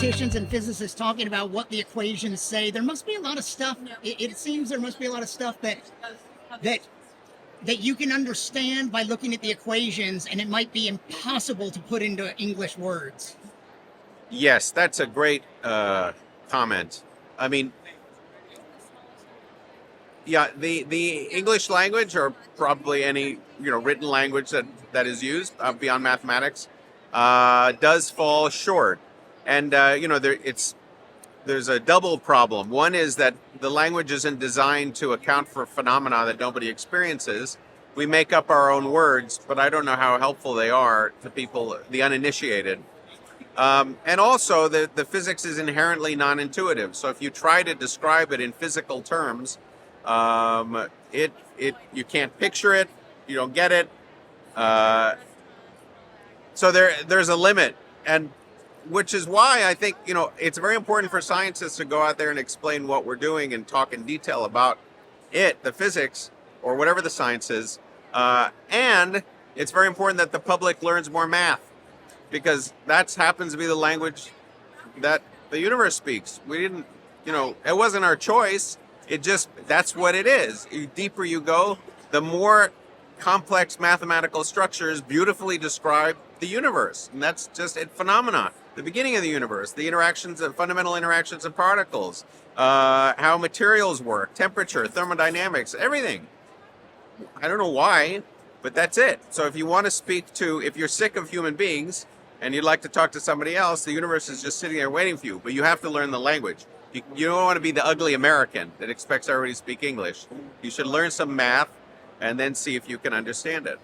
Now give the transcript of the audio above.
mathematicians and physicists talking about what the equations say, there must be a lot of stuff. It seems there must be a lot of stuff that you can understand by looking at the equations, and it might be impossible to put into English words. Yes, that's a great comment. I mean, yeah, the English language, or probably any written language that is used beyond mathematics, does fall short. And there's a double problem. One is that the language isn't designed to account for phenomena that nobody experiences. We make up our own words, but I don't know how helpful they are to people, the uninitiated. And also, the physics is inherently non-intuitive. So if you try to describe it in physical terms, you can't picture it, you don't get it. So there's a limit, and which is why I think it's very important for scientists to go out there and explain what we're doing and talk in detail about the physics or whatever the science is. And it's very important that the public learns more math, because that happens to be the language that the universe speaks. We didn't, it wasn't our choice. That's what it is. The deeper you go, the more complex mathematical structures beautifully describe the universe. And that's just a phenomenon. The beginning of the universe, the fundamental interactions of particles, how materials work, temperature, thermodynamics, everything. I don't know why, but that's it. So if you want to if you're sick of human beings and you'd like to talk to somebody else, the universe is just sitting there waiting for you, but you have to learn the language. You don't want to be the ugly American that expects everybody to speak English. You should learn some math and then see if you can understand it.